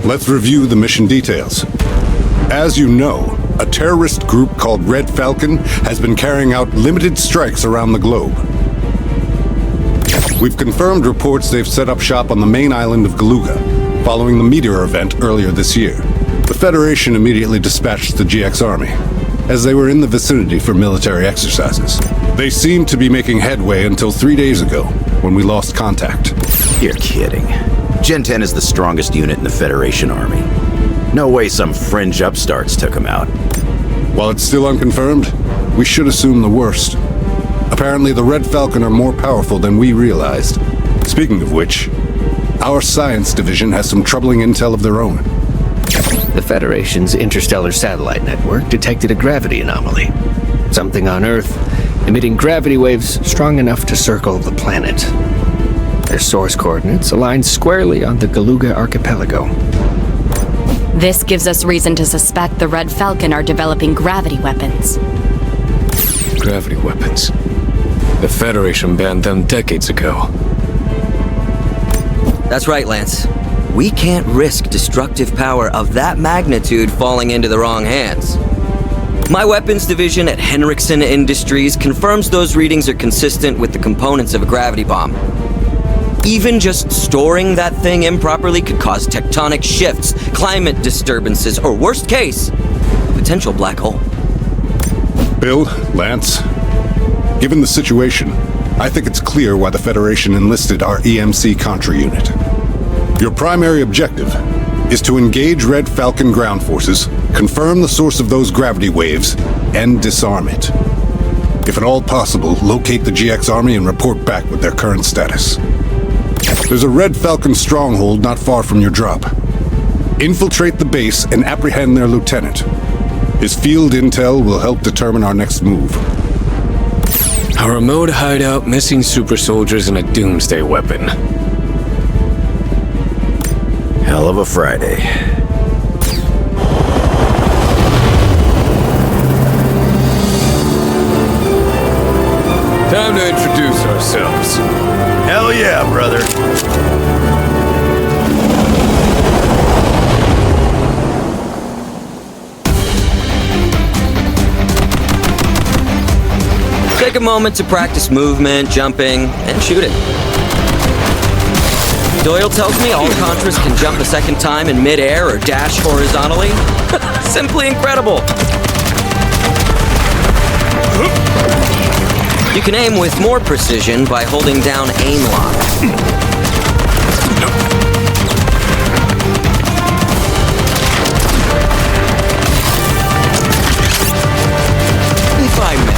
let's review the mission details. As you know, a terrorist group called Red Falcon has been carrying out limited strikes around the globe. We've confirmed reports they've set up shop on the main island of Galuga, following the meteor event earlier this year. The Federation immediately dispatched the GX Army, as they were in the vicinity for military exercises. They seemed to be making headway until 3 days ago, when we lost contact. You're kidding. Gen 10 is the strongest unit in the Federation Army. No way some fringe upstarts took him out. While it's still unconfirmed, we should assume the worst. Apparently the Red Falcon are more powerful than we realized. Speaking of which, our science division has some troubling intel of their own. The Federation's interstellar satellite network detected a gravity anomaly. Something on Earth emitting gravity waves strong enough to circle the planet. Their source coordinates align squarely on the Galuga archipelago. This gives us reason to suspect the Red Falcon are developing gravity weapons. Gravity weapons. The Federation banned them decades ago. That's right, Lance. We can't risk destructive power of that magnitude falling into the wrong hands. My weapons division at Henriksen Industries confirms those readings are consistent with the components of a gravity bomb. Even just storing that thing improperly could cause tectonic shifts, climate disturbances, or worst case, a potential black hole. Bill, Lance, given the situation, I think it's clear why the Federation enlisted our EMC Contra unit. Your primary objective is to engage Red Falcon ground forces, confirm the source of those gravity waves, and disarm it. If at all possible, locate the GX Army and report back with their current status. There's a Red Falcon stronghold not far from your drop. Infiltrate the base and apprehend their lieutenant. His field intel will help determine our next move. A remote hideout, missing super soldiers, and a doomsday weapon. Hell of a Friday. Time to introduce ourselves. Hell yeah, brother. Take a moment to practice movement, jumping, and shooting. Doyle tells me all Contras can jump a second time in mid-air or dash horizontally. Simply incredible. You can aim with more precision by holding down aim lock. If I may.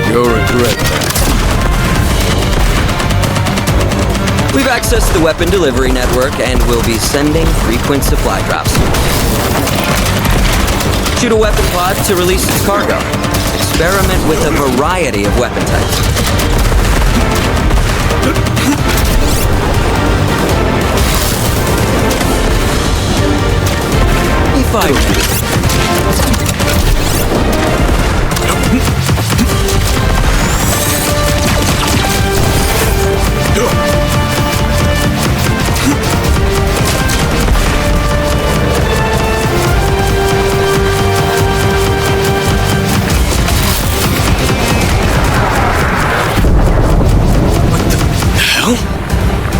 You'll regret that. We've accessed the weapon delivery network and will be sending frequent supply drops. Shoot a weapon pod to release its cargo. Experiment with a variety of weapon types. If I may.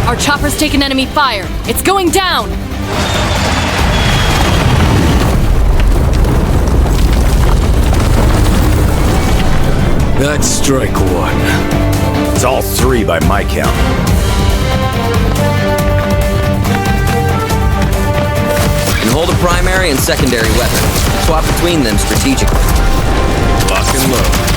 Our chopper's taken enemy fire. It's going down! That's strike one. It's all three by my count. And hold a primary and secondary weapon. Swap between them strategically. Lock and load.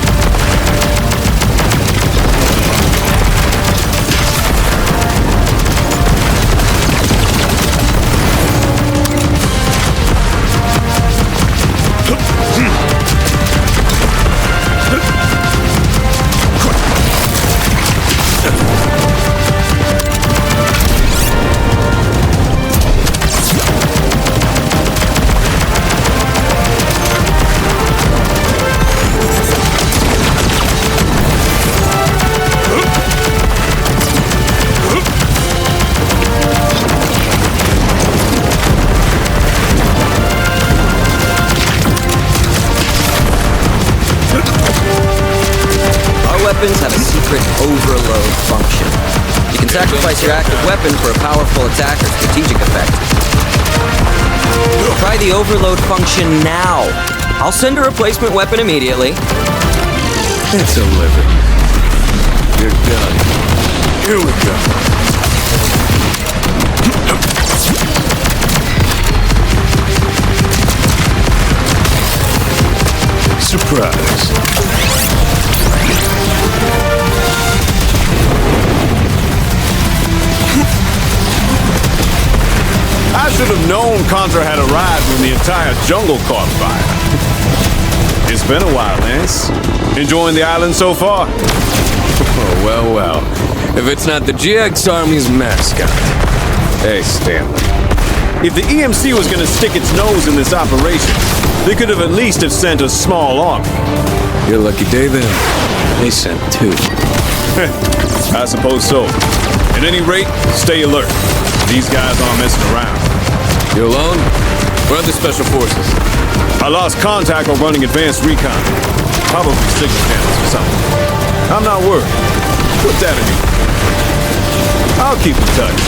weapons have a secret overload function. You can sacrifice your active weapon for a powerful attack or strategic effect. Try the overload function now. I'll send a replacement weapon immediately. It's a living. You're done. Here we go. Surprise. I should have known Contra had arrived when the entire jungle caught fire. It's been a while, Lance. Enjoying the island so far? Oh, well. If it's not the GX Army's mascot. Hey, Stanley. If the EMC was gonna stick its nose in this operation, they could have at least have sent a small army. Your lucky day then. They sent 2. I suppose so. At any rate, stay alert. These guys aren't messing around. You alone? Where are the special forces? I lost contact while running advanced recon. Probably signal cannons or something. I'm not worried. Put that in me. I'll keep in touch.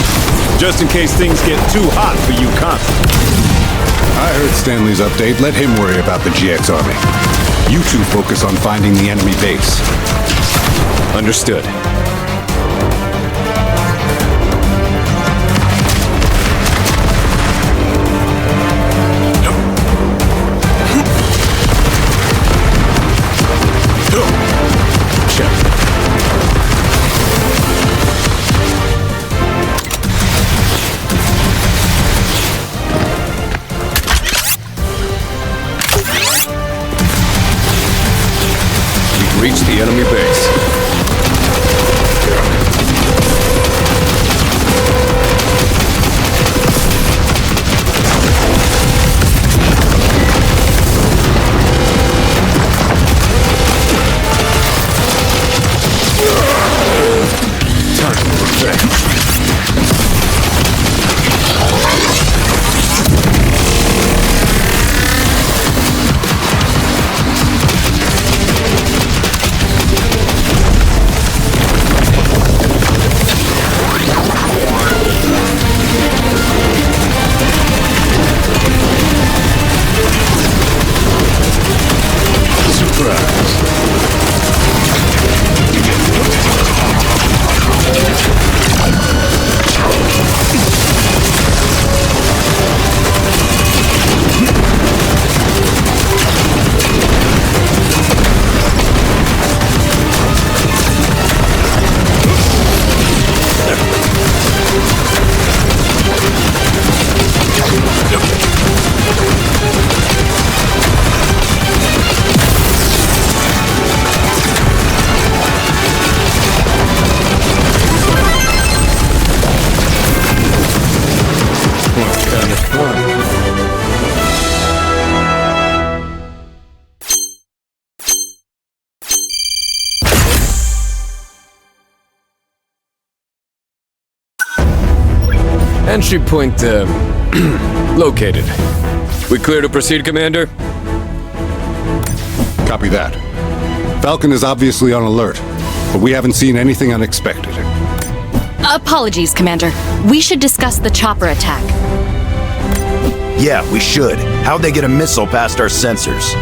Just in case things get too hot for you, Contra. I heard Stanley's update. Let him worry about the GX Army. You two focus on finding the enemy base. Understood. Reach the enemy base. Time for revenge. Entry point, located. We clear to proceed, Commander? Copy that. Falcon is obviously on alert, but we haven't seen anything unexpected. Apologies, Commander. We should discuss the chopper attack. Yeah, we should. How'd they get a missile past our sensors?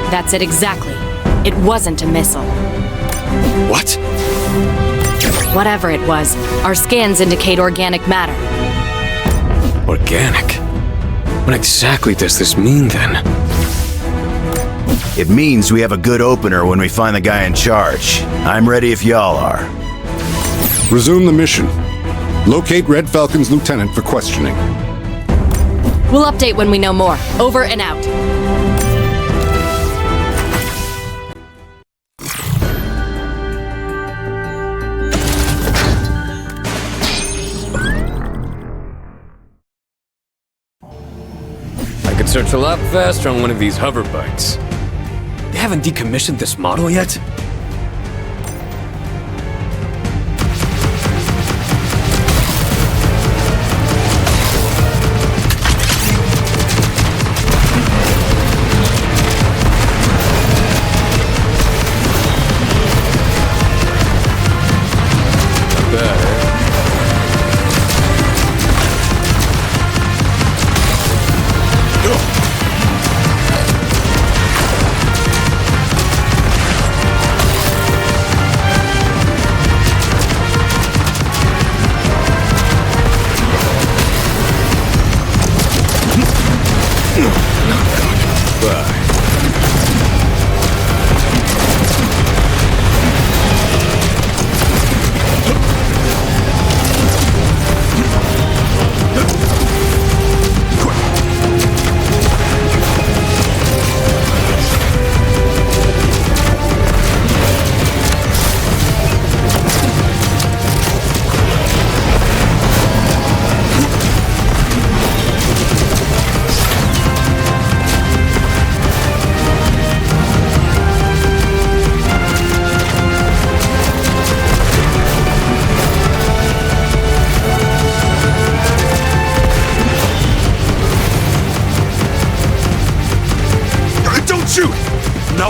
That's it exactly. It wasn't a missile. What? Whatever it was, our scans indicate organic matter. Organic? What exactly does this mean, then? It means we have a good opener when we find the guy in charge. I'm ready if y'all are. Resume the mission. Locate Red Falcon's lieutenant for questioning. We'll update when we know more. Over and out. I could search a lot faster on one of these hover bikes. They haven't decommissioned this model yet?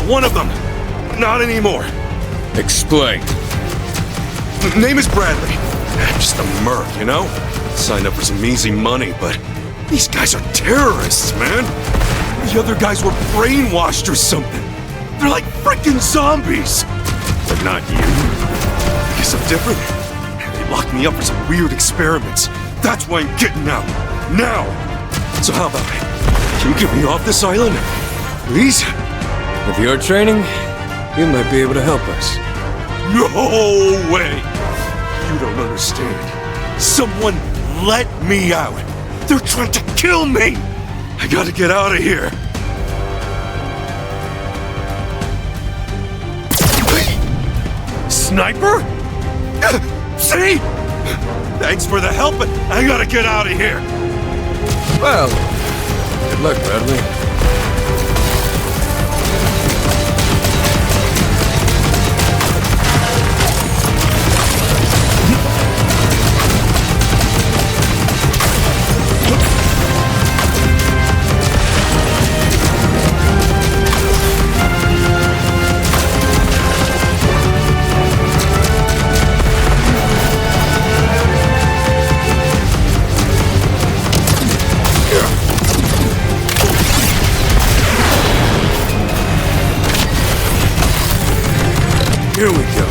one of them. Not anymore. Explain. Name is Bradley. Just a merc, you know? Signed up for some easy money, but these guys are terrorists, man. The other guys were brainwashed or something. They're like freaking zombies. But not you. Guess I'm different. They locked me up for some weird experiments. That's why I'm getting out. Now! So how about it? Can you get me off this island? Please? With your training, you might be able to help us. No way! You don't understand. Someone let me out. They're trying to kill me! I gotta get out of here. Sniper? See? Thanks for the help, but I gotta get out of here. Well, good luck, Bradley. Here we go.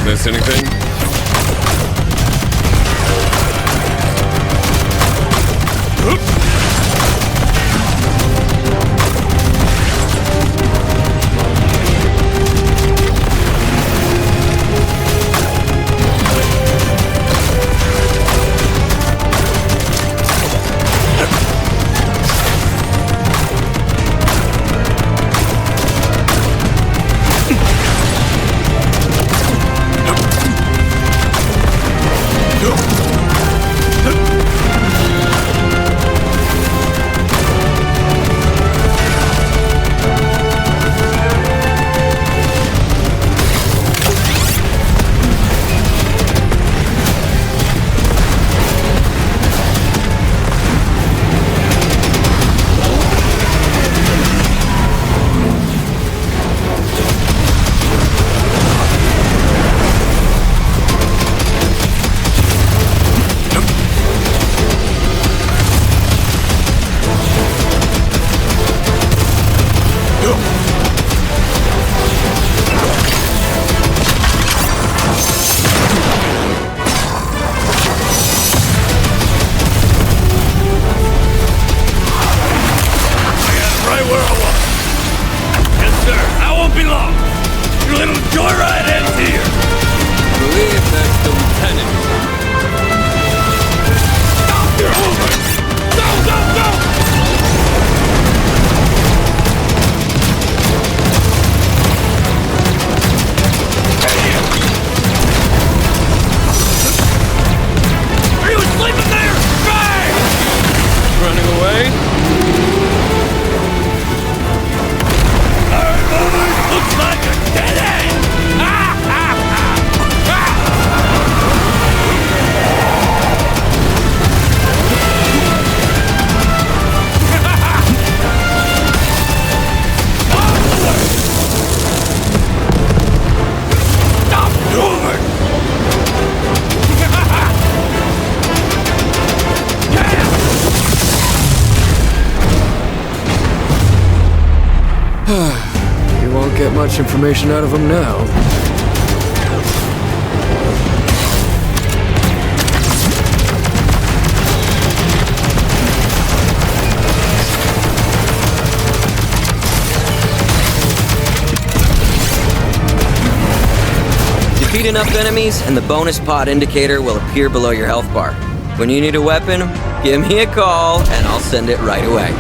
Miss anything? You won't get much information out of him now. Defeat enough enemies, and the bonus pod indicator will appear below your health bar. When you need a weapon, Give me a call, and I'll send it right away.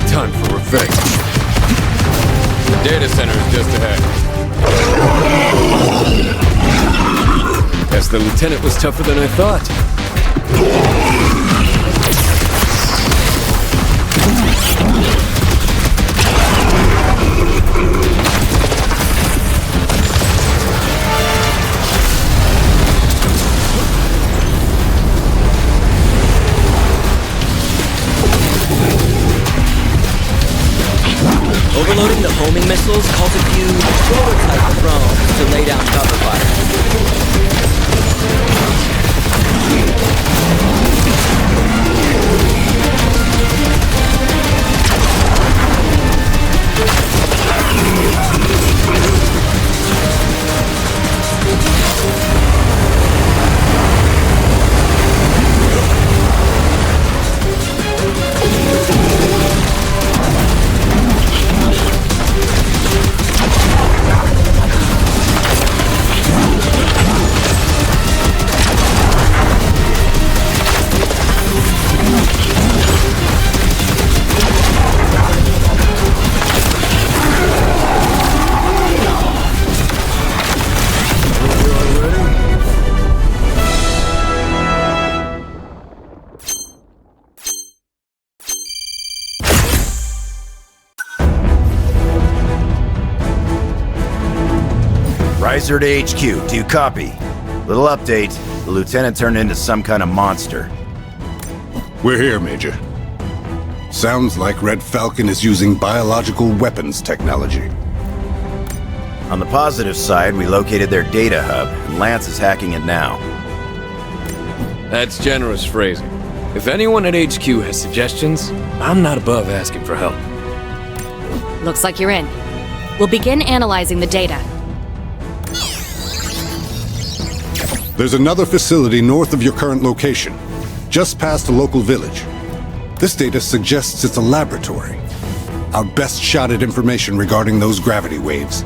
Time for revenge. The data center is just ahead. Guess the lieutenant was tougher than I thought. Overloading the homing missiles calls a few prototype drones to lay down cover fire. Rizer to HQ, do you copy? Little update, the lieutenant turned into some kind of monster. We're here, Major. Sounds like Red Falcon is using biological weapons technology. On the positive side, we located their data hub, and Lance is hacking it now. That's generous phrasing. If anyone at HQ has suggestions, I'm not above asking for help. Looks like you're in. We'll begin analyzing the data. There's another facility north of your current location, just past a local village. This data suggests it's a laboratory. Our best shot at information regarding those gravity waves.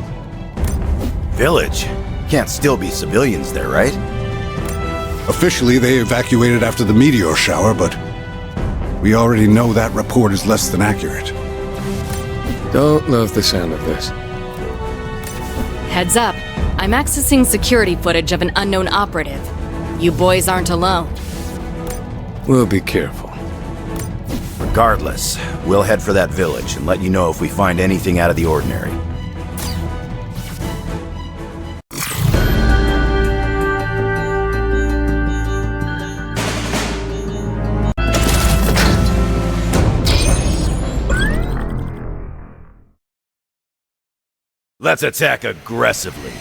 Village? Can't still be civilians there, right? Officially, they evacuated after the meteor shower, but we already know that report is less than accurate. Don't love the sound of this. Heads up. I'm accessing security footage of an unknown operative. You boys aren't alone. We'll be careful. Regardless, we'll head for that village and let you know if we find anything out of the ordinary. Let's attack aggressively.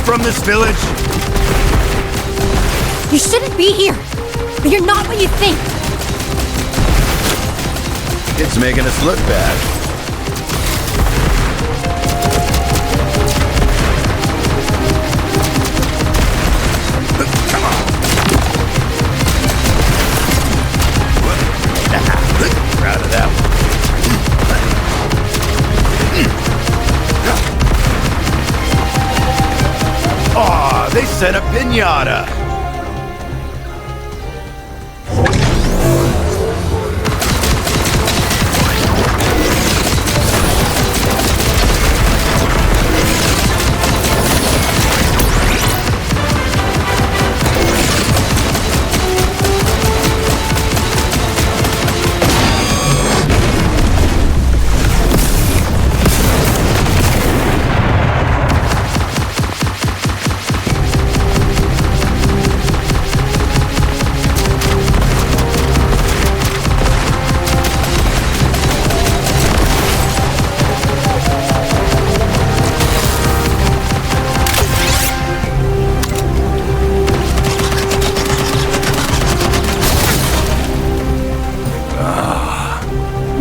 From this village? You shouldn't be here, but you're not what you think. It's making us look bad. Come on. Proud of that one. Aw, they sent a piñata!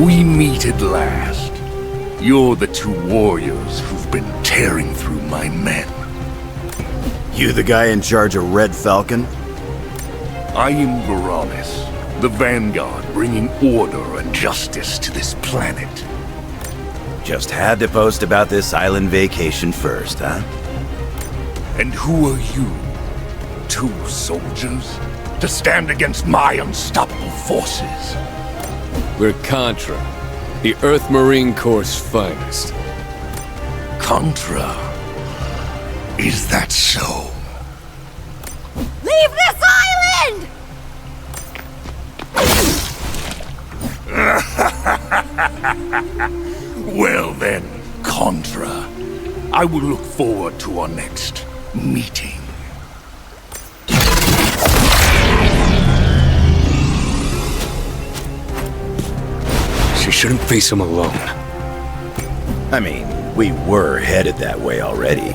We meet at last. You're the two warriors who've been tearing through my men. You the guy in charge of Red Falcon? I am Varanus, the Vanguard bringing order and justice to this planet. Just had to post about this island vacation first, huh? And who are you? Two soldiers? To stand against my unstoppable forces? We're Contra, the Earth Marine Corps' finest. Contra? Is that so? Leave this island! Well then, Contra. I will look forward to our next meeting. She shouldn't face him alone. I mean, we were headed that way already.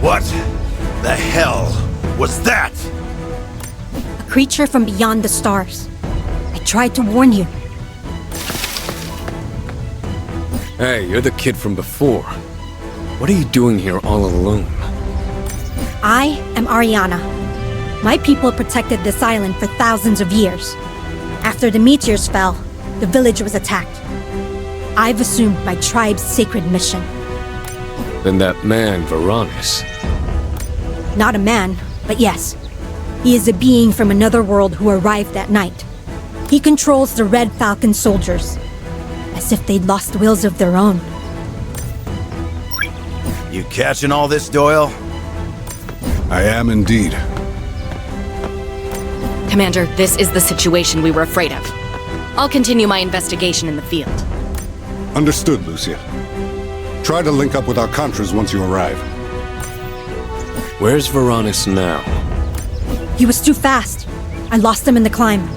What the hell was that? A creature from beyond the stars. I tried to warn you. Hey, you're the kid from before. What are you doing here all alone? I am Ariana. My people protected this island for thousands of years. After the meteors fell, the village was attacked. I've assumed my tribe's sacred mission. Then that man, Varanus. Not a man, but yes. He is a being from another world who arrived that night. He controls the Red Falcon soldiers, as if they'd lost wills of their own. You catching all this, Doyle? I am indeed. Commander, this is the situation we were afraid of. I'll continue my investigation in the field. Understood, Lucia. Try to link up with our Contras once you arrive. Where's Varanus now? He was too fast. I lost him in the climb.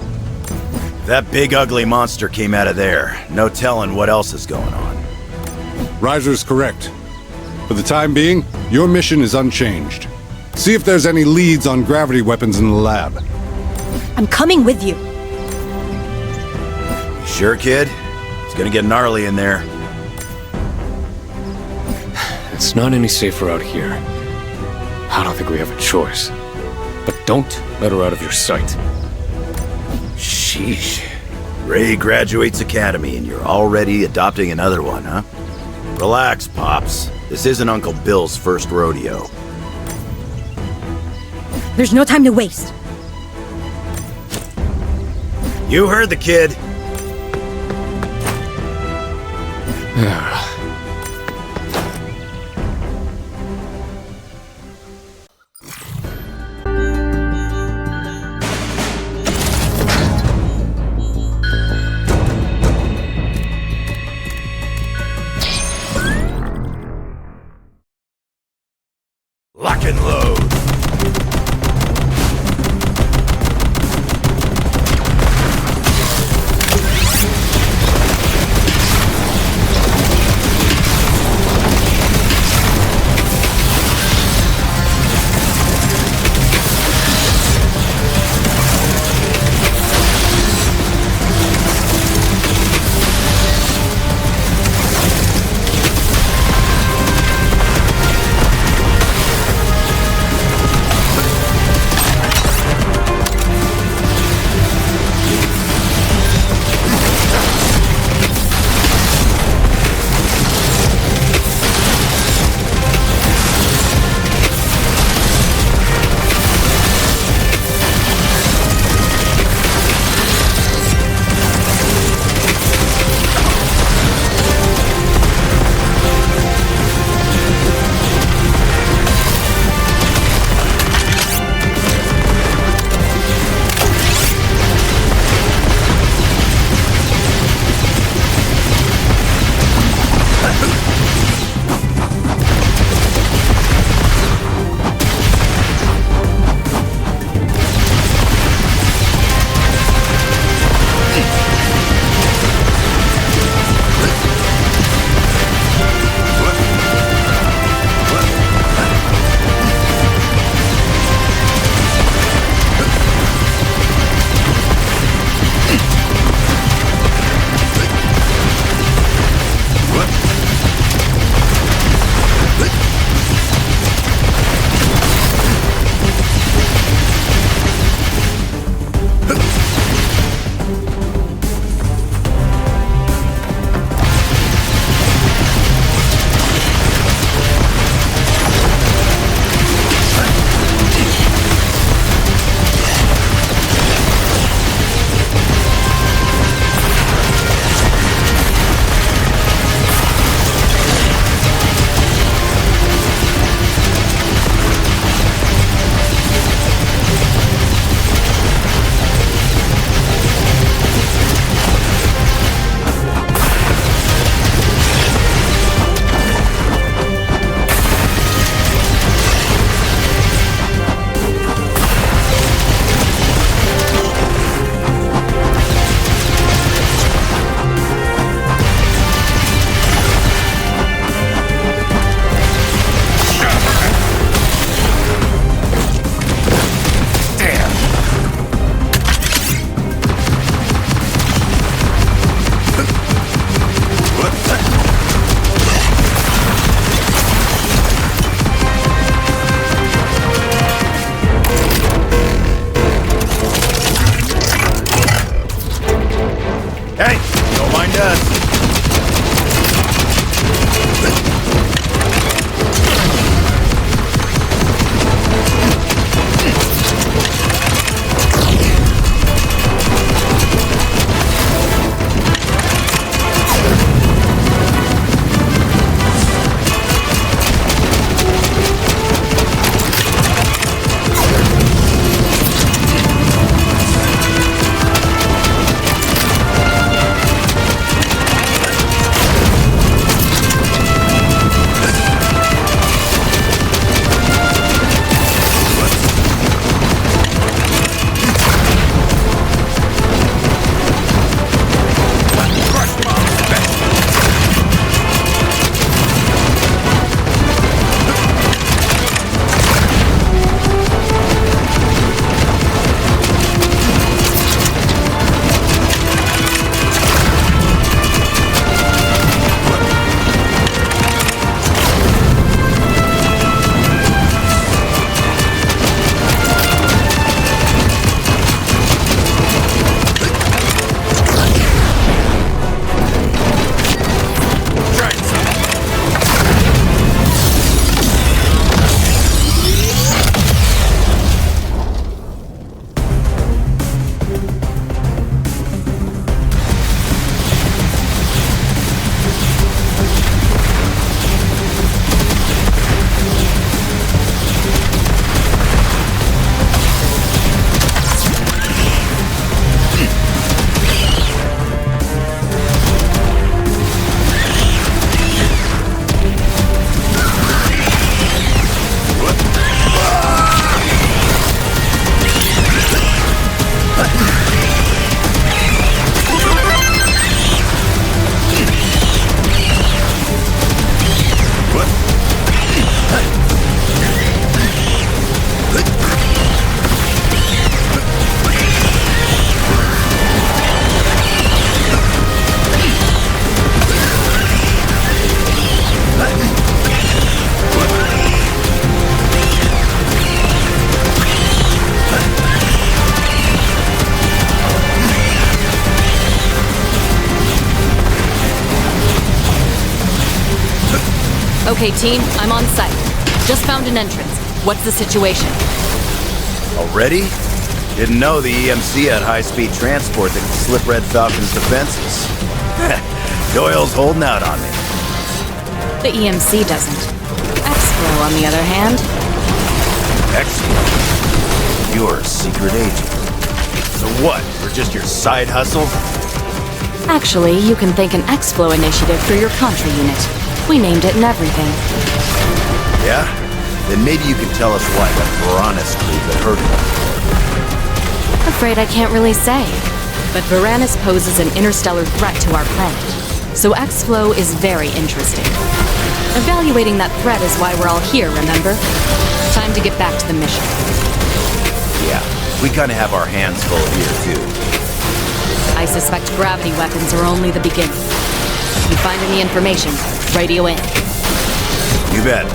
That big ugly monster came out of there. No telling what else is going on. Rizer's correct. For the time being, your mission is unchanged. See if there's any leads on gravity weapons in the lab. I'm coming with you. Sure, kid? It's gonna get gnarly in there. It's not any safer out here. I don't think we have a choice. But don't let her out of your sight. Sheesh. Ray graduates Academy and you're already adopting another one, huh? Relax, Pops. This isn't Uncle Bill's first rodeo. There's no time to waste. You heard the kid. Lock and load. Okay, team, I'm on site. Just found an entrance. What's the situation? Already? Didn't know the EMC had high-speed transport that could slip Red Falcon's defenses. Doyle's holding out on me. The EMC doesn't. X-Flow, on the other hand. Excellent. You're a secret agent. So what? We're just your side hustle? Actually, you can thank an X-Flow initiative for your Contra unit. We named it and everything. Yeah? Then maybe you can tell us why that Varanus crew got hurt before. Afraid I can't really say. But Varanus poses an interstellar threat to our planet. So X-Flow is very interesting. Evaluating that threat is why we're all here, remember? Time to get back to the mission. Yeah, we kinda have our hands full here, too. I suspect gravity weapons are only the beginning. If you find any information, radio in. You bet.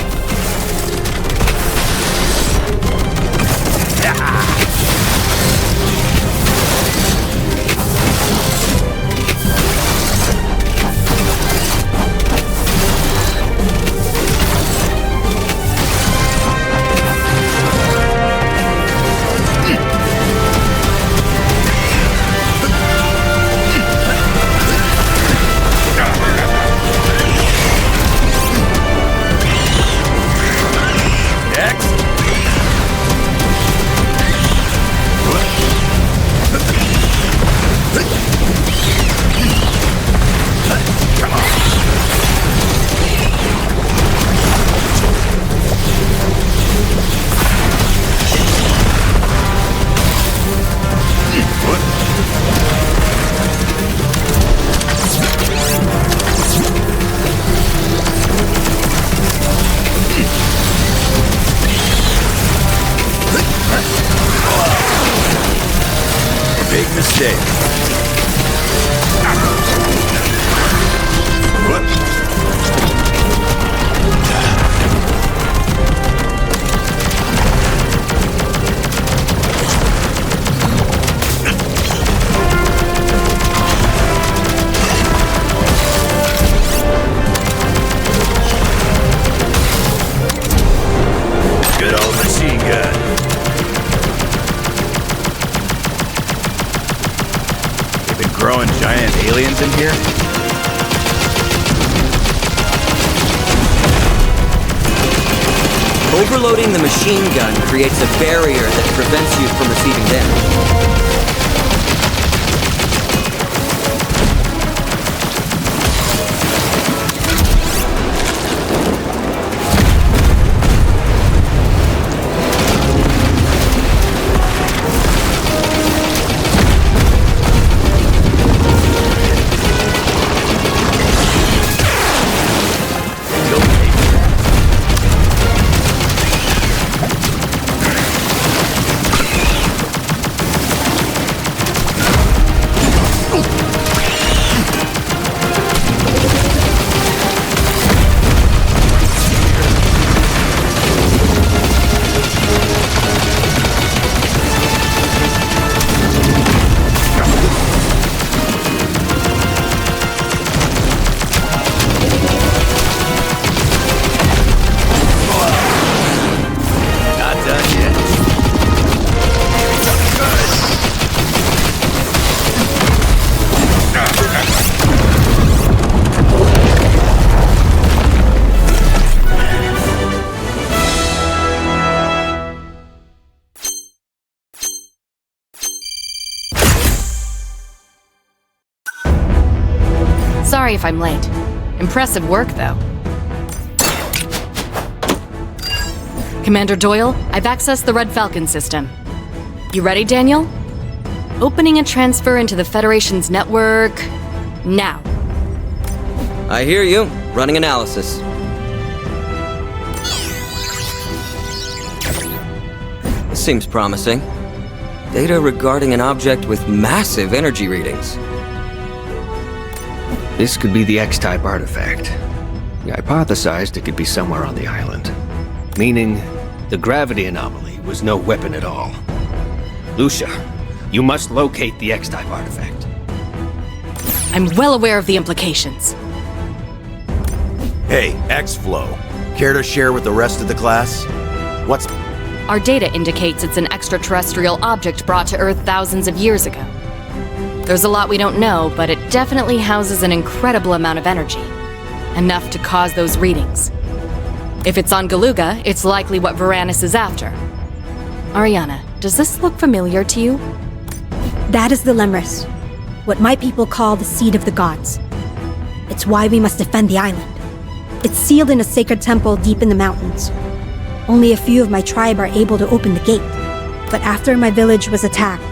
Big mistake. Good old machine gun. Growing giant aliens in here? Overloading the machine gun creates a barrier that prevents you from receiving damage. Sorry if I'm late. Impressive work, though. Commander Doyle, I've accessed the Red Falcon system. You ready, Daniel? Opening a transfer into the Federation's network... now. I hear you. Running analysis. This seems promising. Data regarding an object with massive energy readings. This could be the X-type artifact. We hypothesized it could be somewhere on the island. Meaning, the gravity anomaly was no weapon at all. Lucia, you must locate the X-type artifact. I'm well aware of the implications. Hey, X-Flow. Care to share with the rest of the class? What's... Our data indicates it's an extraterrestrial object brought to Earth thousands of years ago. There's a lot we don't know, but it definitely houses an incredible amount of energy. Enough to cause those readings. If it's on Galuga, it's likely what Varanus is after. Ariana, does this look familiar to you? That is the Lemris, what my people call the seed of the gods. It's why we must defend the island. It's sealed in a sacred temple deep in the mountains. Only a few of my tribe are able to open the gate. But after my village was attacked,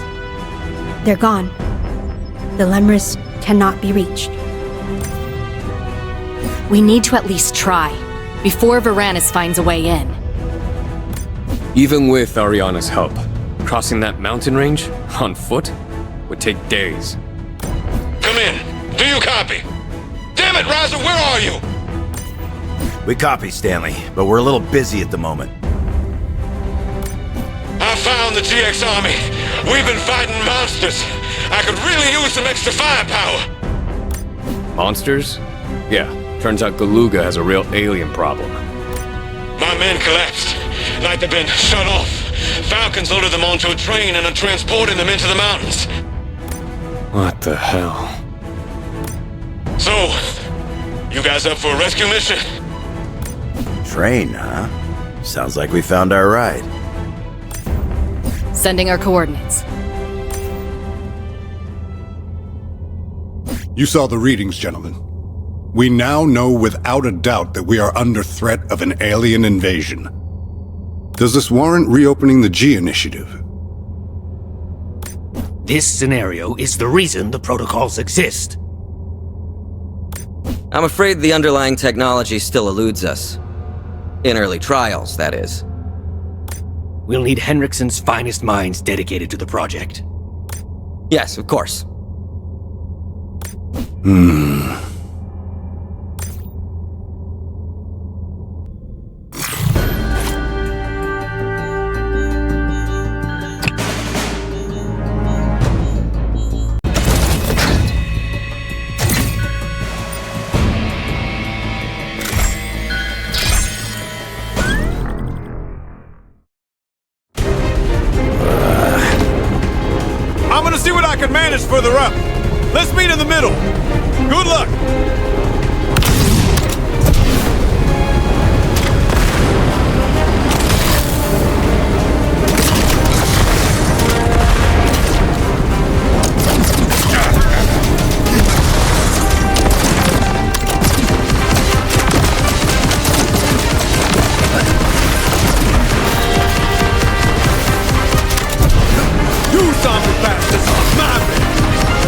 they're gone. The Lemris cannot be reached. We need to at least try, before Varanus finds a way in. Even with Ariana's help, crossing that mountain range, on foot, would take days. Come in. Do you copy? Damn it, Rizer, where are you? We copy, Stanley, but we're a little busy at the moment. I found the GX army. We've been fighting monsters. I could really use some extra firepower. Monsters? Yeah, turns out Galuga has a real alien problem. My men collapsed, like they've been shut off. Falcons loaded them onto a train and are transporting them into the mountains. What the hell? So, you guys up for a rescue mission? Train, huh? Sounds like we found our ride. Sending our coordinates. You saw the readings, gentlemen. We now know without a doubt that we are under threat of an alien invasion. Does this warrant reopening the G Initiative? This scenario is the reason the protocols exist. I'm afraid the underlying technology still eludes us. In early trials, that is. We'll need Henriksen's finest minds dedicated to the project. Yes, of course. I'm gonna see what I can manage further up. Let's meet in the middle. Good luck. You zombie bastards are my men.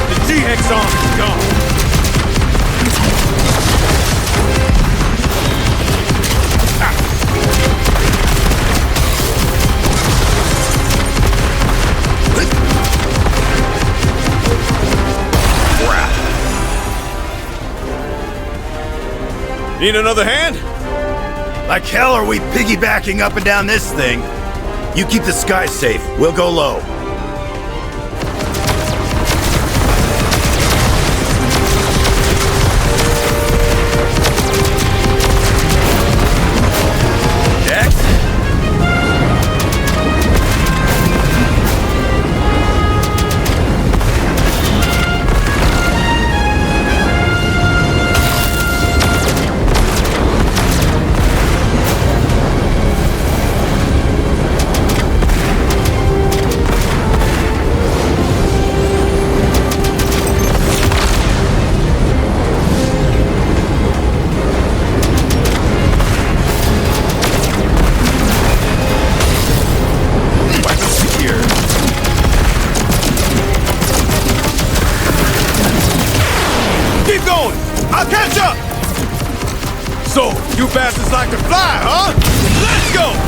The GX army's gone. Need another hand? Like hell are we piggybacking up and down this thing? You keep the sky safe. We'll go low. Dex? Keep going! I'll catch up! So, you bastards like to fly, huh? Let's go!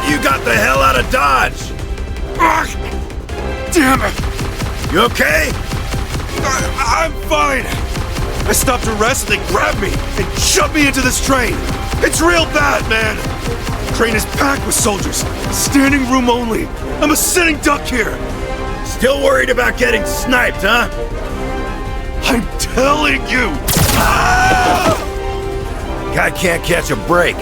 you got the hell out of Dodge! Ugh! Damn it! You okay? I'm fine! I stopped to rest and they grabbed me and shoved me into this train! It's real bad, man! Train is packed with soldiers. Standing room only. I'm a sitting duck here! Still worried about getting sniped, huh? I'm telling you! Guy can't catch a break.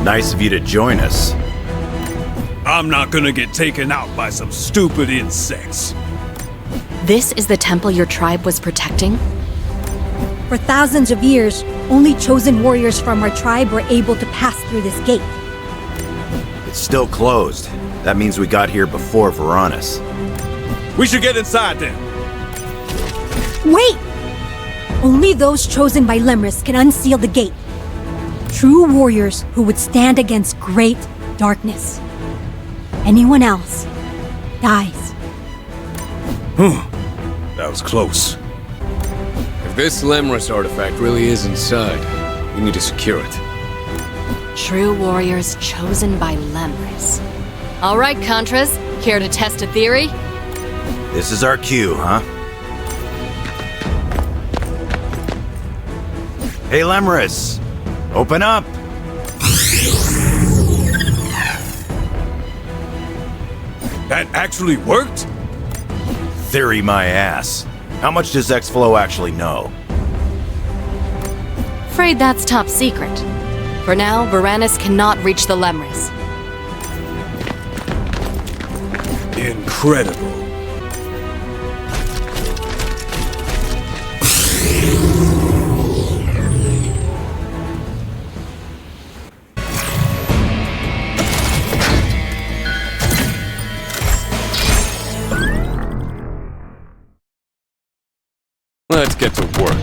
Nice of you to join us. I'm not gonna get taken out by some stupid insects. This is the temple your tribe was protecting? For thousands of years, only chosen warriors from our tribe were able to pass through this gate. It's still closed. That means we got here before Varanus. We should get inside then. Wait! Only those chosen by Lemris can unseal the gate. True warriors who would stand against great darkness. Anyone else dies. That was close. If this Lemris artifact really is inside, we need to secure it. True warriors chosen by Lemris. All right, Contras, care to test a theory? This is our cue, huh? Hey, Lemris! Open up! That actually worked? Theory my ass. How much does X-Flow actually know? Afraid that's top secret. For now, Varanus cannot reach the Lemris. Incredible. Let's get to work.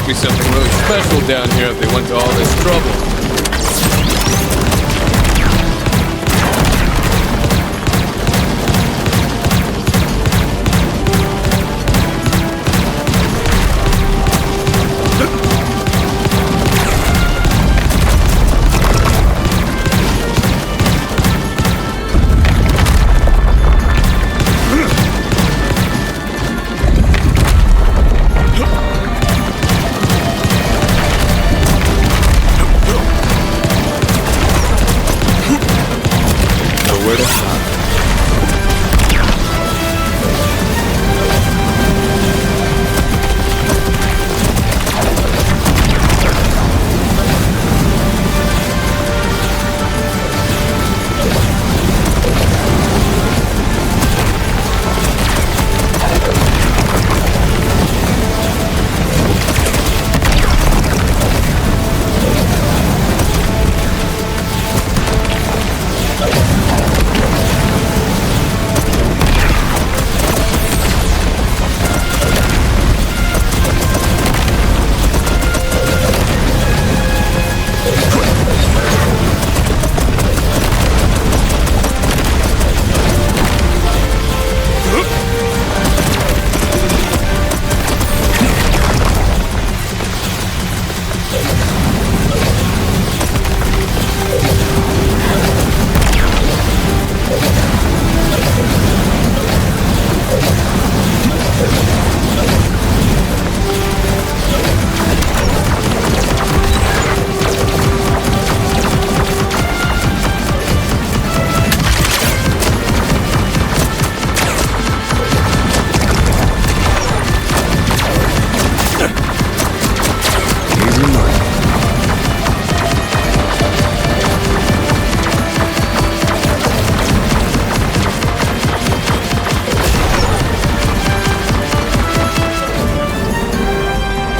Be something really special down here if they went to all this trouble.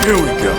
Here we go.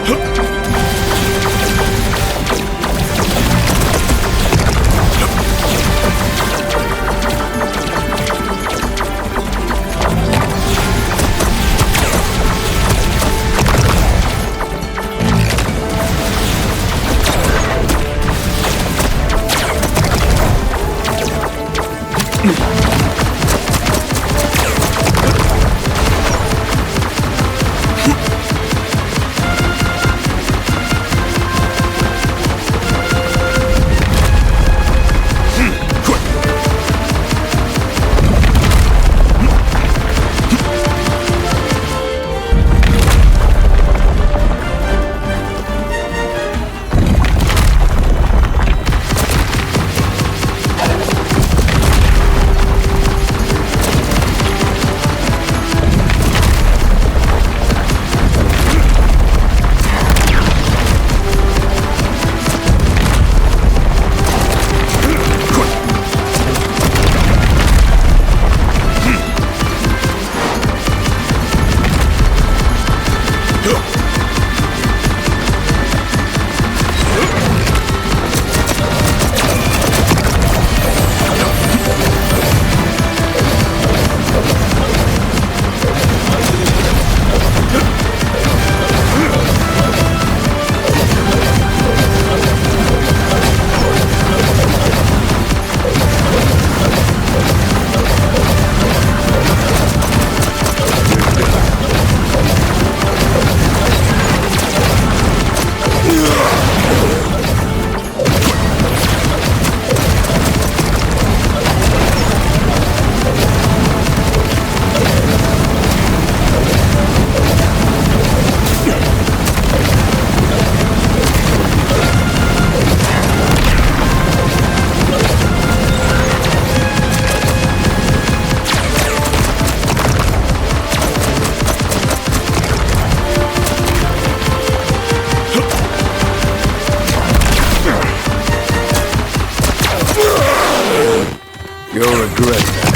You'll regret that.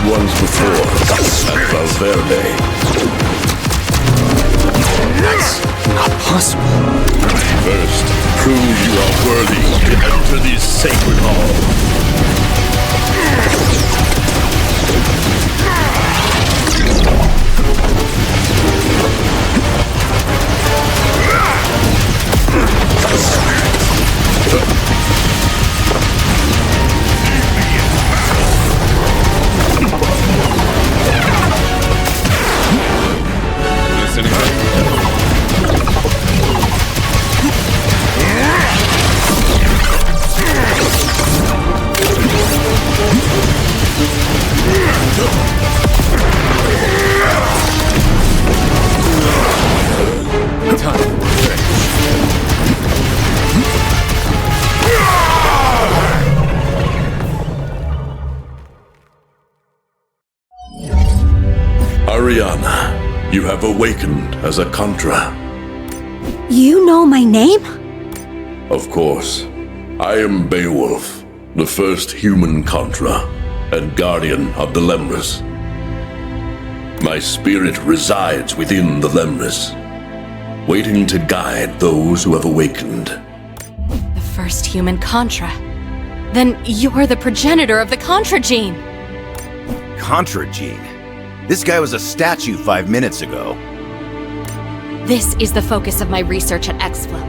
Once before, at Valverde. That's not possible. First, prove you are worthy to enter this sacred hall. You have awakened as a Contra. You know my name? Of course. I am Beowulf, the first human Contra, and guardian of the Lemris. My spirit resides within the Lemris, waiting to guide those who have awakened. The first human Contra. Then you're the progenitor of the Contra gene. Contra gene? This guy was a statue 5 minutes ago. This is the focus of my research at Exflow.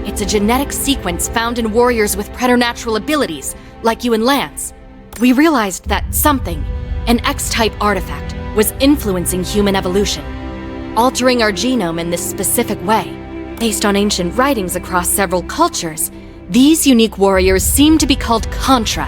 It's a genetic sequence found in warriors with preternatural abilities, like you and Lance. We realized that something, an X-type artifact, was influencing human evolution, altering our genome in this specific way. Based on ancient writings across several cultures, these unique warriors seem to be called Contra,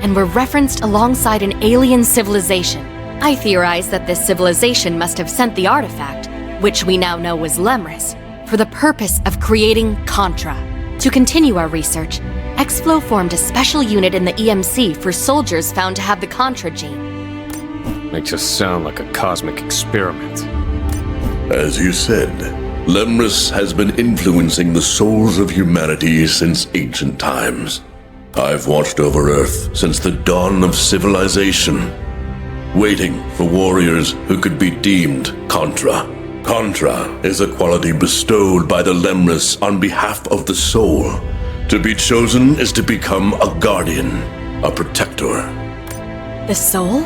and were referenced alongside an alien civilization. I theorize that this civilization must have sent the artifact, which we now know was Lemris, for the purpose of creating Contra. To continue our research, Exflow formed a special unit in the EMC for soldiers found to have the Contra gene. Makes us sound like a cosmic experiment. As you said, Lemris has been influencing the souls of humanity since ancient times. I've watched over Earth since the dawn of civilization, waiting for warriors who could be deemed Contra. Contra is a quality bestowed by the Lemris on behalf of the soul. To be chosen is to become a guardian, a protector. The soul?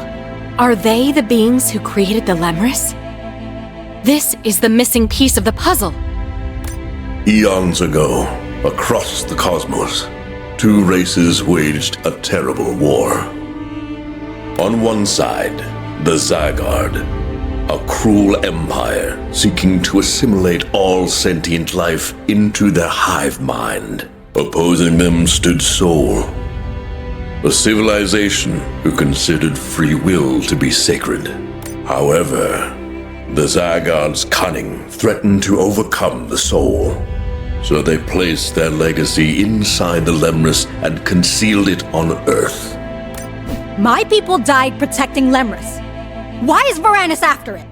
Are they the beings who created the Lemris? This is the missing piece of the puzzle. Eons ago, across the cosmos, two races waged a terrible war. On one side, the Zygarde, a cruel empire seeking to assimilate all sentient life into their hive mind. Opposing them stood Sol, a civilization who considered free will to be sacred. However, the Zygarde's cunning threatened to overcome the Soul, so they placed their legacy inside the Lemris and concealed it on Earth. My people died protecting Lemris. Why is Varanus after it?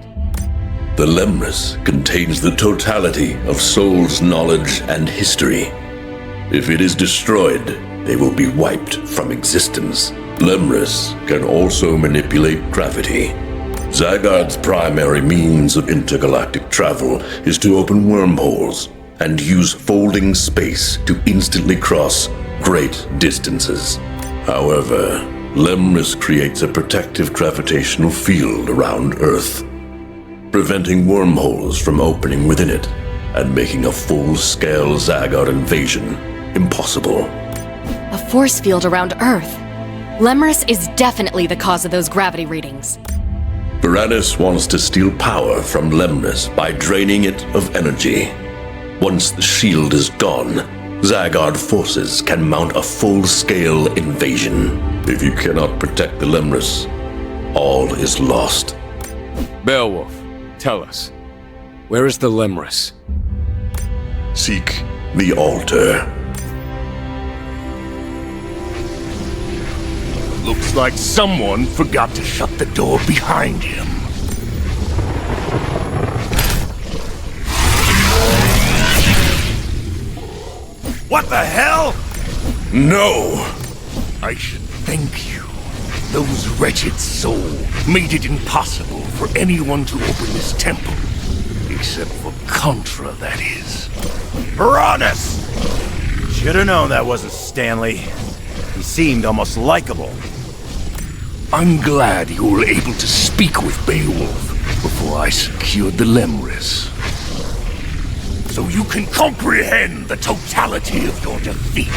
The Lemris contains the totality of Soul's knowledge and history. If it is destroyed, they will be wiped from existence. Lemris can also manipulate gravity. Zygarde's primary means of intergalactic travel is to open wormholes and use folding space to instantly cross great distances. However, Lemris creates a protective gravitational field around Earth, preventing wormholes from opening within it and making a full-scale Zygarde invasion impossible. A force field around Earth. Lemris is definitely the cause of those gravity readings. Varanus wants to steal power from Lemris by draining it of energy. Once the shield is gone, Zygarde forces can mount a full-scale invasion. If you cannot protect the Lemris, all is lost. Beowulf, tell us, where is the Lemris? Seek the altar. Looks like someone forgot to shut the door behind him. What the hell? No! I should thank you. Those wretched souls made it impossible for anyone to open this temple. Except for Contra, that is. Varanus! Should've known that wasn't Stanley. He seemed almost likable. I'm glad you were able to speak with Beowulf before I secured the Lemris. So you can comprehend the totality of your defeat.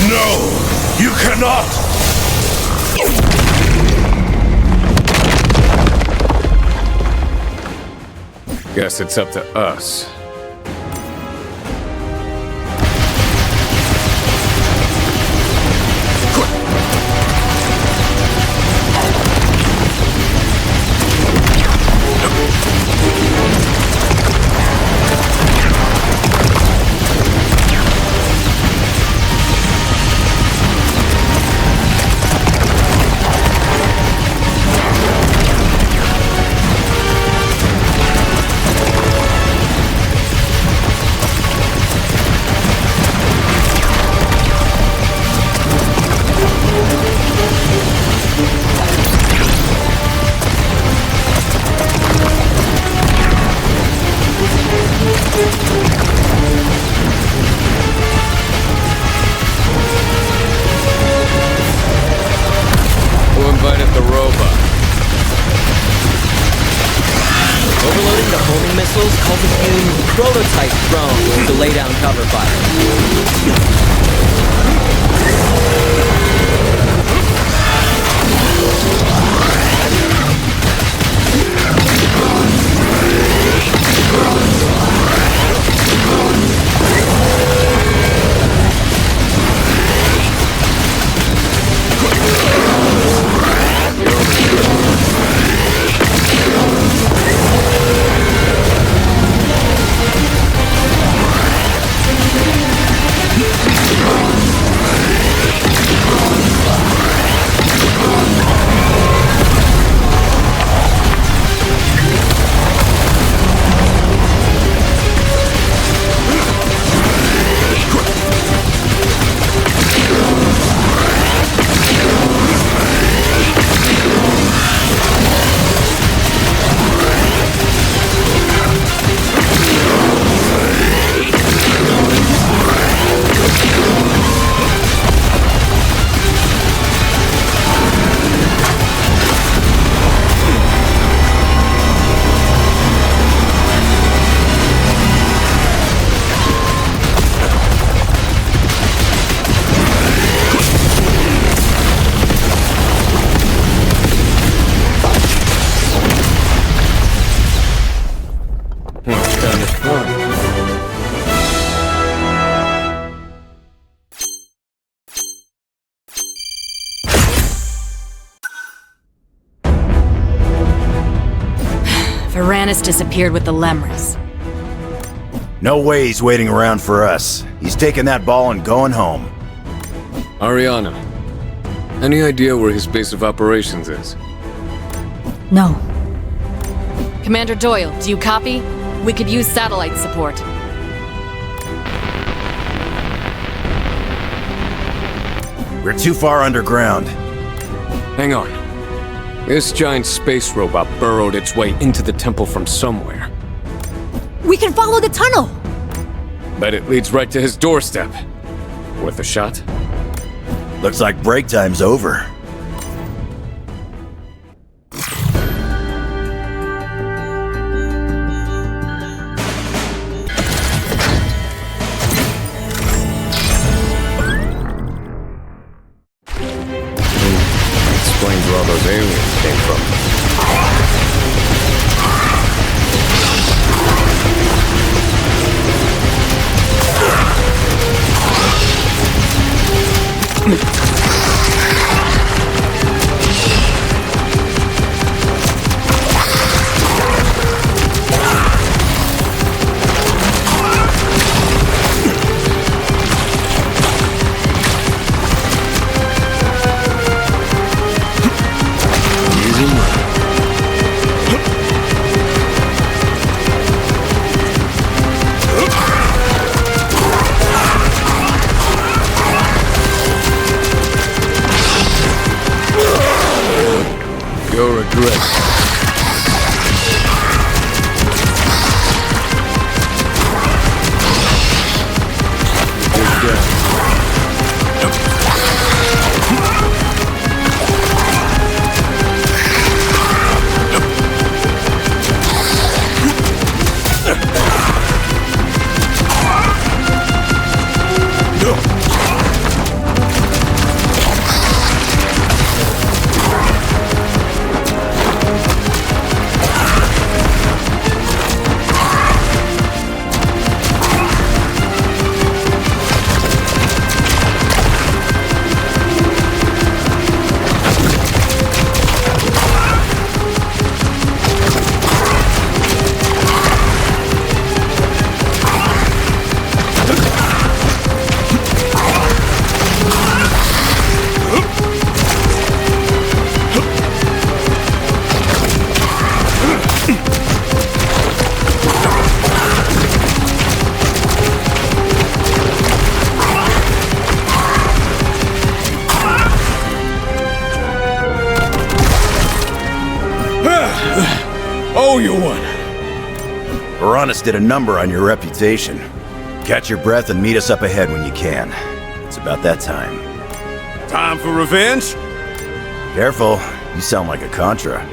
No! You cannot! Guess it's up to us. homing missiles cultivating prototype drones to lay down cover fire. Varanus disappeared with the Lemurs. No way he's waiting around for us. He's taking that ball and going home. Ariana, any idea where his base of operations is? No. Commander Doyle, do you copy? We could use satellite support. We're too far underground. Hang on. This giant space robot burrowed its way into the temple from somewhere. We can follow the tunnel! Bet it leads right to his doorstep. Worth a shot? Looks like break time's over. Explains where all those aliens came from. Your address. Oh, you won. Varanus did a number on your reputation. Catch your breath and meet us up ahead when you can. It's about that time. Time for revenge? Careful, you sound like a Contra.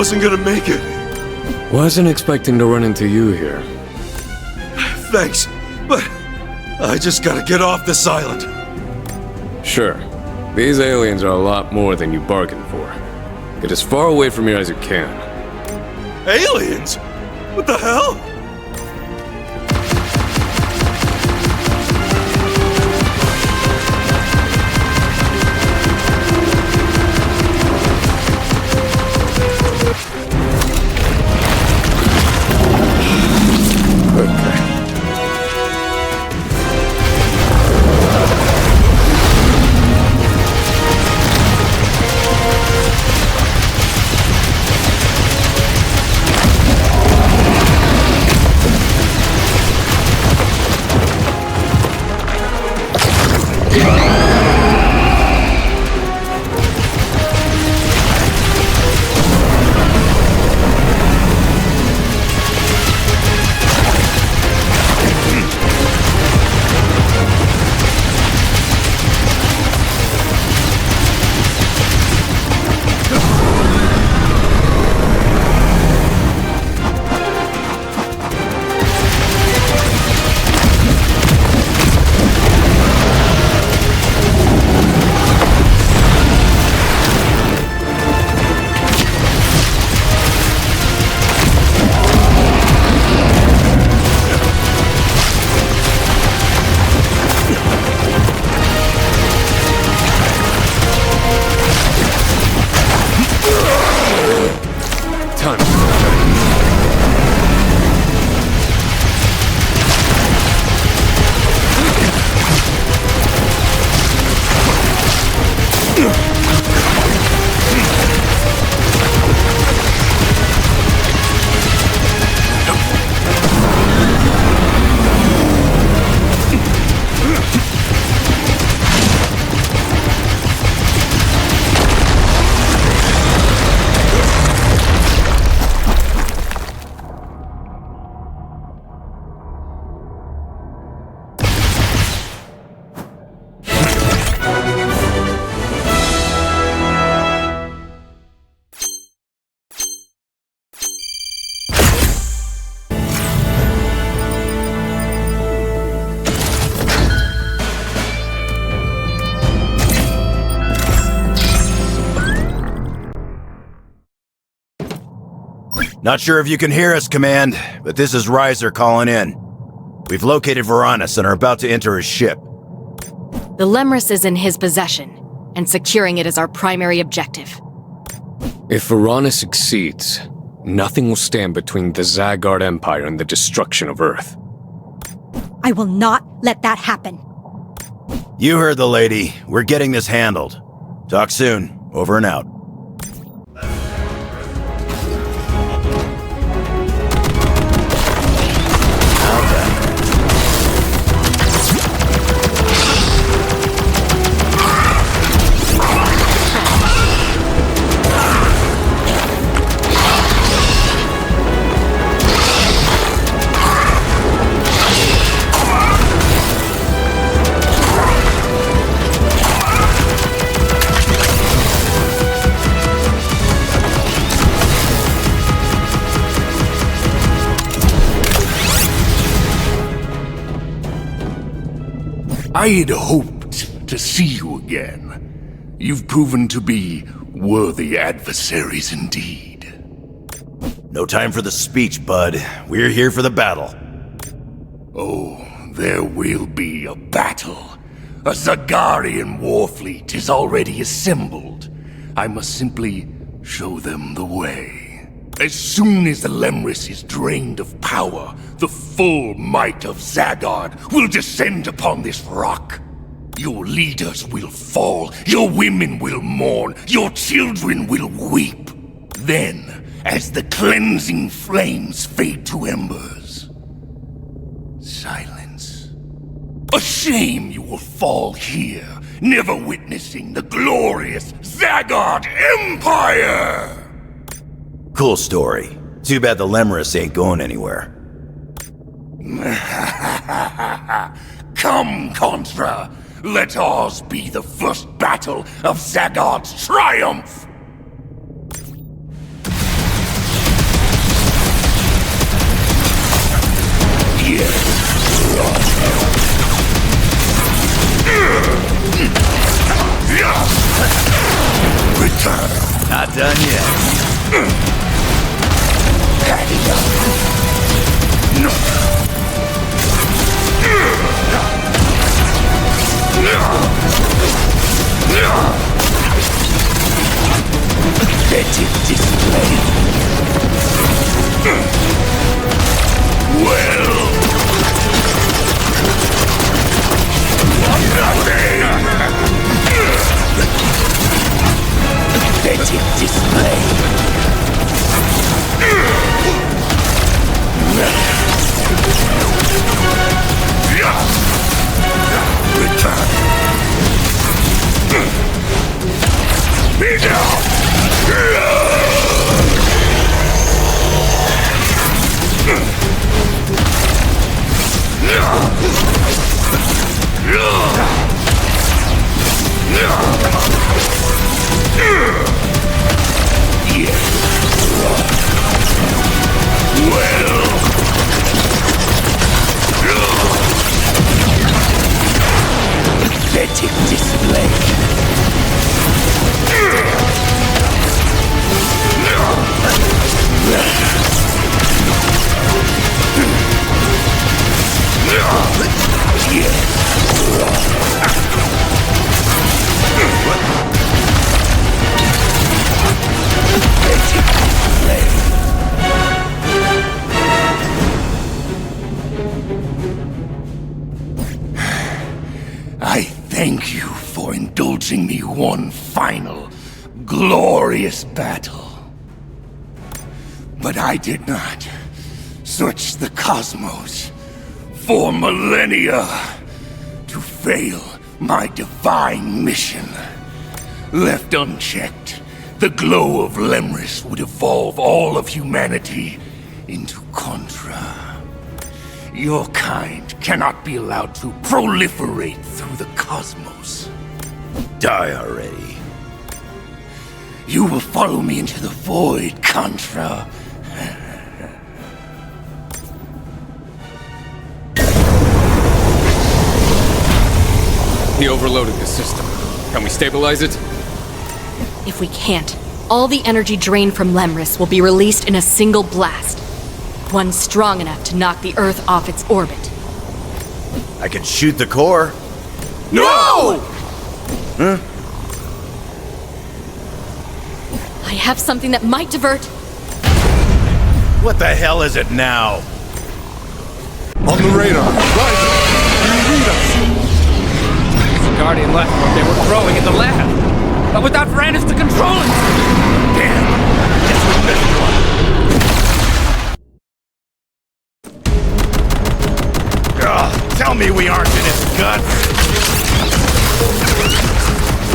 wasn't gonna make it. Wasn't expecting to run into you here. Thanks, but I just gotta get off this island. Sure. These aliens are a lot more than you bargained for. Get as far away from here as you can. Aliens? What the hell? Not sure if you can hear us, Command, but this is Rizer calling in. We've located Varanus and are about to enter his ship. The Lemris is in his possession, and securing it is our primary objective. If Varanus succeeds, nothing will stand between the Zygarde Empire and the destruction of Earth. I will not let that happen. You heard the lady. We're getting this handled. Talk soon. Over and out. I had hoped to see you again. You've proven to be worthy adversaries indeed. No time for the speech, bud. We're here for the battle. Oh, there will be a battle. A Zagarian war fleet is already assembled. I must simply show them the way. As soon as the Lemris is drained of power, the full might of Zygarde will descend upon this rock. Your leaders will fall, your women will mourn, your children will weep. Then, as the cleansing flames fade to embers, silence. A shame you will fall here, never witnessing the glorious Zygarde Empire! Cool story. Too bad the Lemris ain't going anywhere. Come, Contra! Let ours be the first battle of Zygarde's triumph! Pathetic display. Well, nothing. Pathetic display. Return. Be down. Pathetic display. I thank you for indulging me one final, glorious battle. But I did not search the cosmos for millennia to fail my divine mission. Left unchecked, the glow of Lemris would evolve all of humanity into Contra. Your kind cannot be allowed to proliferate through the cosmos. Die already. You will follow me into the void, Contra. He overloaded the system. Can we stabilize it? If we can't, all the energy drained from Lemris will be released in a single blast. One strong enough to knock the Earth off its orbit. I could shoot the core. No! Huh? I have something that might divert. What the hell is it now? On the radar. Rizer, can you read us? The Guardian left what they were throwing in the lab. But without Varanus to control it! Damn! Guess we missed one. Ugh, tell me we aren't in its guts.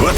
What?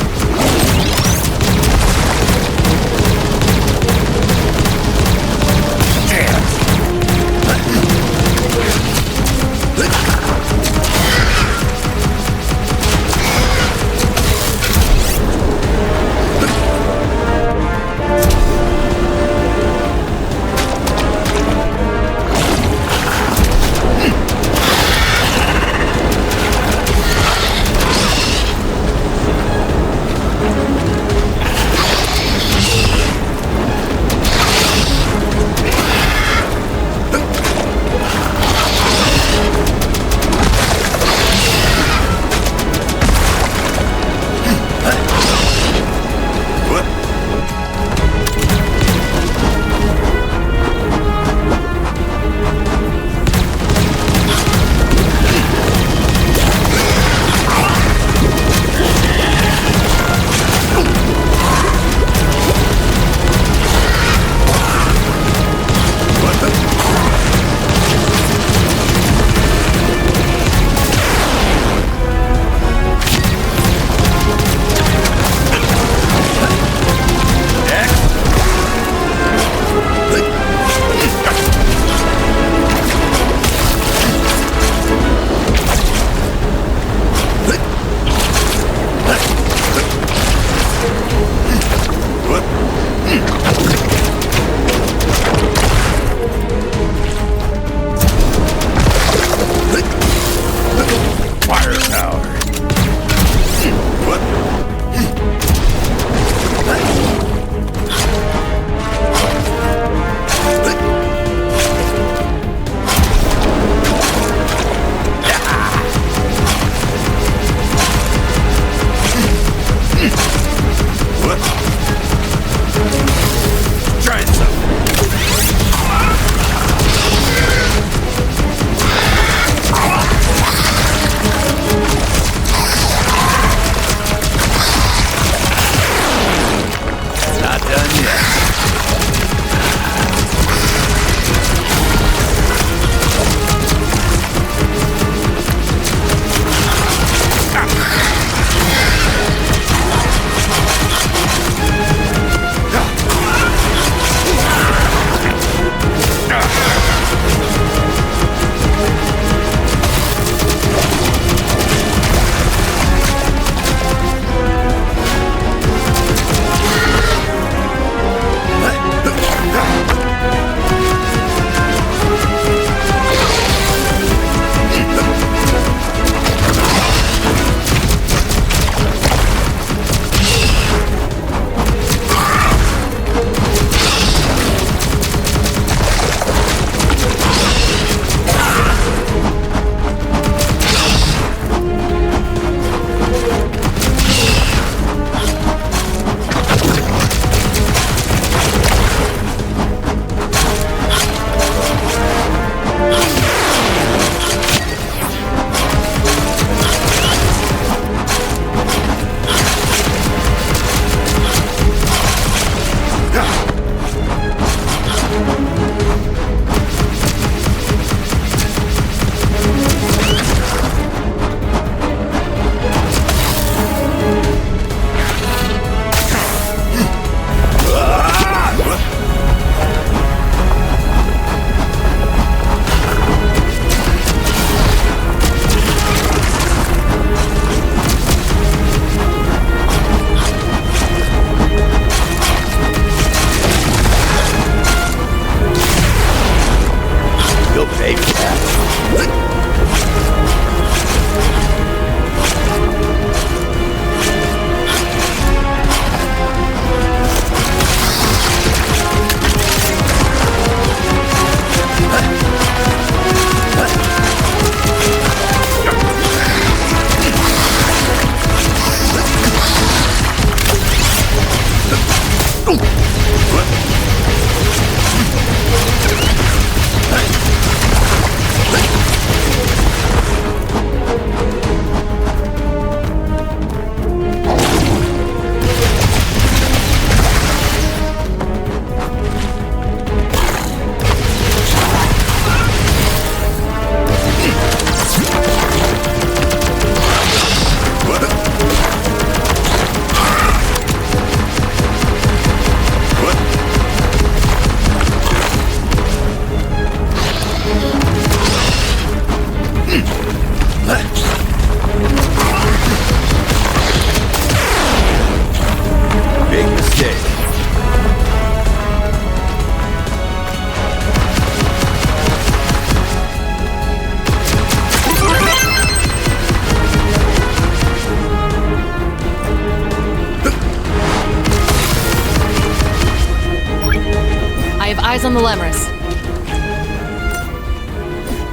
eyes on the Lemurus.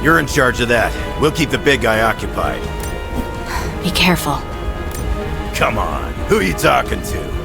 You're in charge of that. We'll keep the big guy occupied. Be careful. Come on, who you talking to?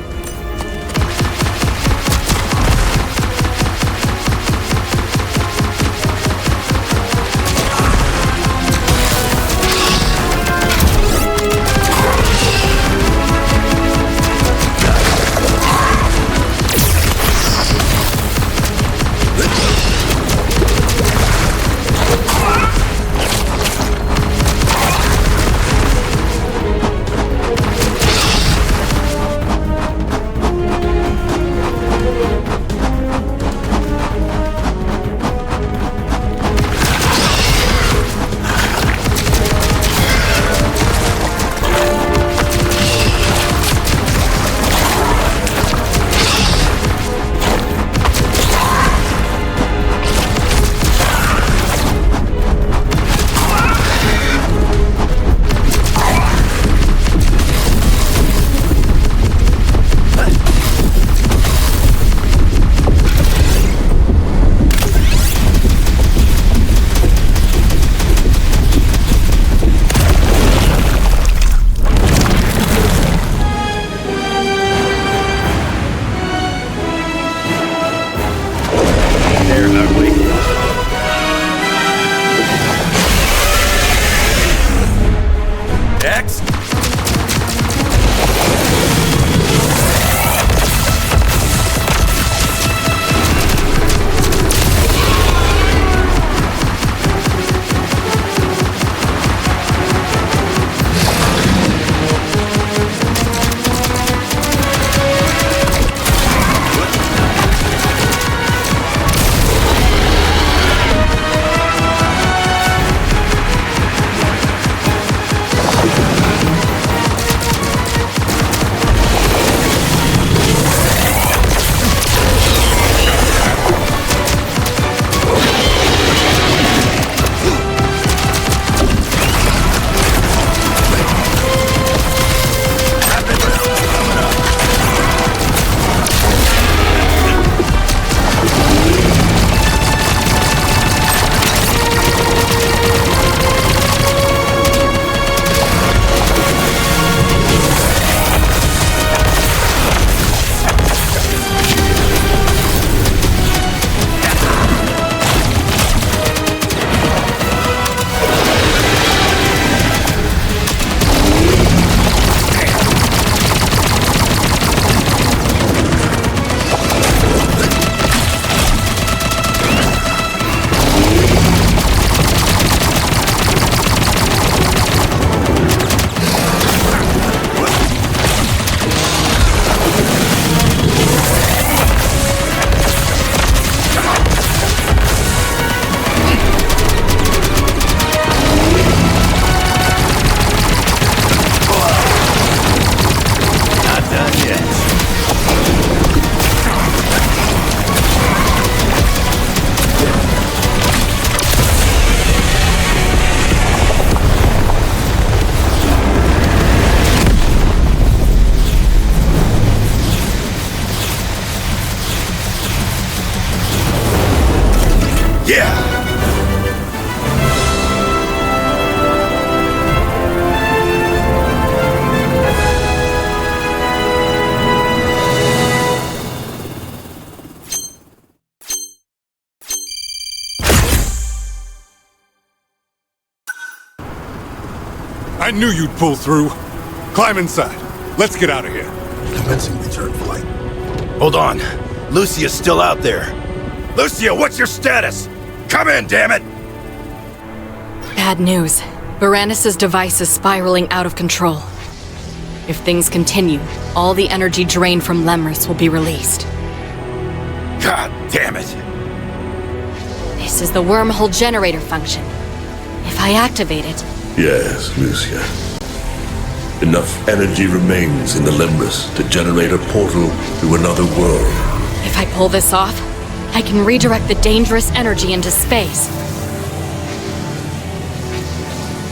I knew you'd pull through. Climb inside. Let's get out of here. Commencing return flight. Hold on. Lucia's still out there. Lucia, what's your status? Come in, damn it! Bad news. Varanus' device is spiraling out of control. If things continue, all the energy drained from Lemurus will be released. God damn it! This is the wormhole generator function. If I activate it... Yes, Lucia. Enough energy remains in the Lemurus to generate a portal to another world. If I pull this off, I can redirect the dangerous energy into space.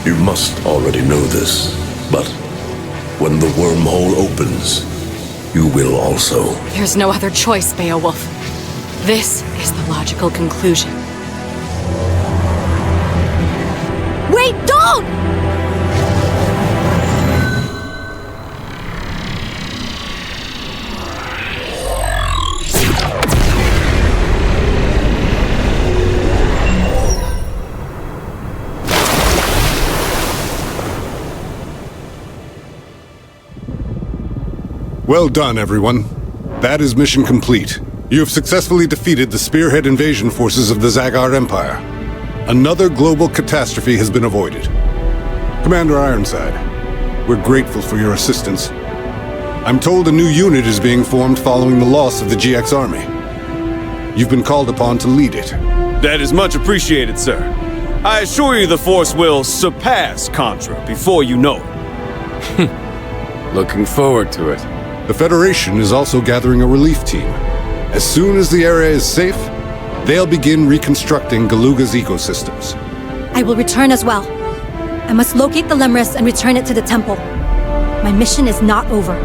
You must already know this, but when the wormhole opens, you will also. There's no other choice, Beowulf. This is the logical conclusion. Wait, don't! Well done, everyone. That is mission complete. You have successfully defeated the spearhead invasion forces of the Zagar Empire. Another global catastrophe has been avoided. Commander Ironside, we're grateful for your assistance. I'm told a new unit is being formed following the loss of the GX army. You've been called upon to lead it. That is much appreciated, sir. I assure you the Force will surpass Contra before you know it. Looking forward to it. The Federation is also gathering a relief team. As soon as the area is safe, they'll begin reconstructing Galuga's ecosystems. I will return as well. I must locate the Lemris and return it to the temple. My mission is not over.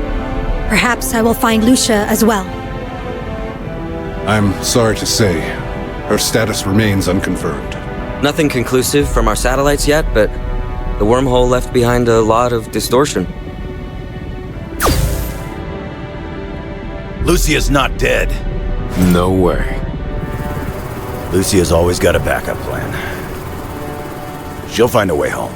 Perhaps I will find Lucia as well. I'm sorry to say, her status remains unconfirmed. Nothing conclusive from our satellites yet, but the wormhole left behind a lot of distortion. Lucia's not dead. No way. Lucia's always got a backup plan. She'll find a way home.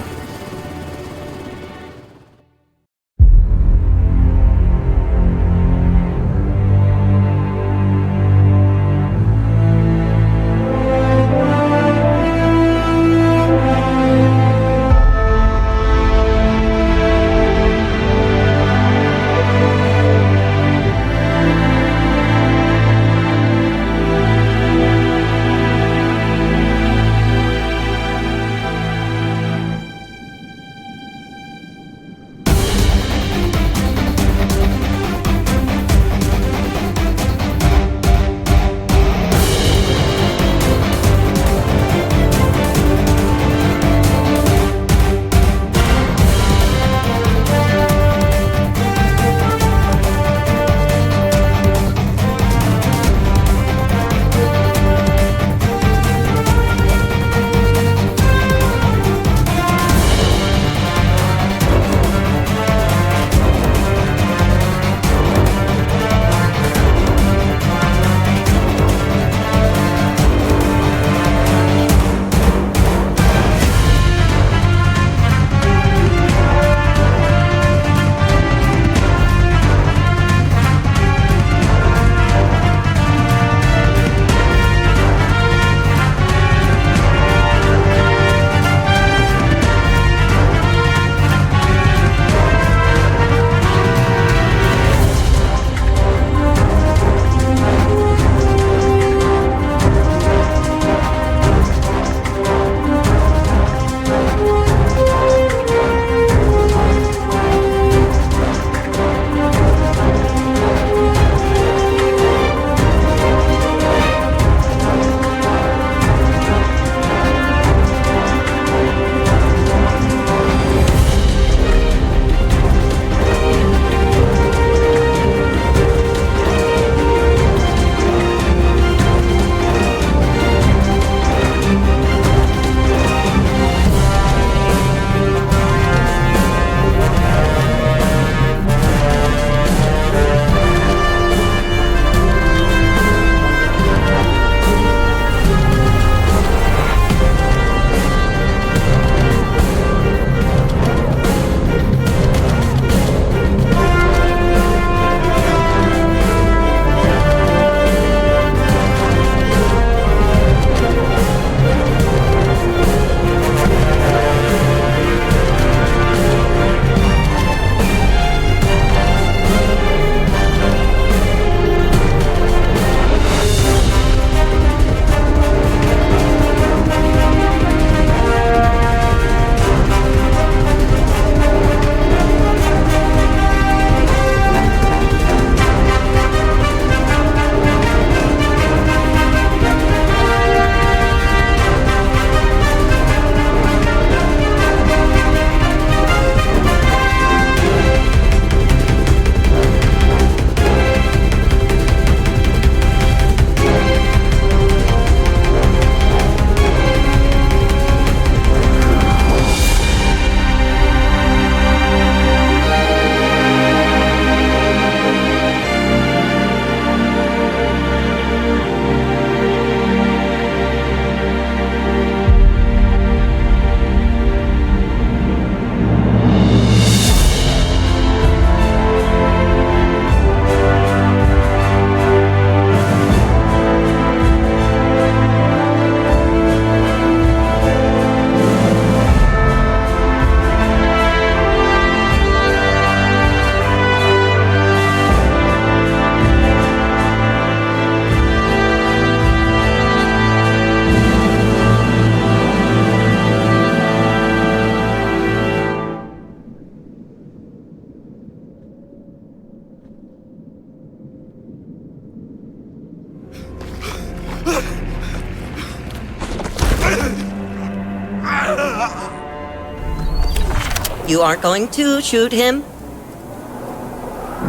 You aren't going to shoot him?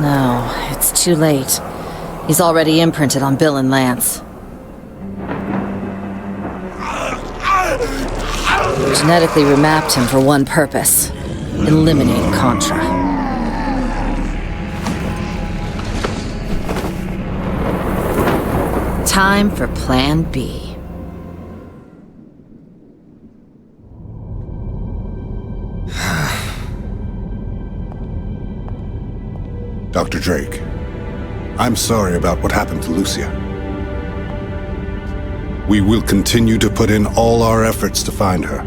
No, it's too late. He's already imprinted on Bill and Lance. Genetically remapped him for one purpose: eliminate Contra. Time for Plan B. Dr. Drake, I'm sorry about what happened to Lucia. We will continue to put in all our efforts to find her.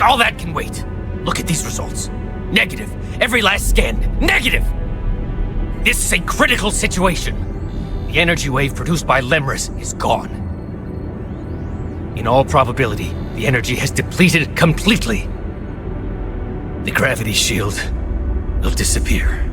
All that can wait. Look at these results. Negative. Every last scan. Negative! This is a critical situation. The energy wave produced by Lemris is gone. In all probability, the energy has depleted completely. The gravity shield will disappear.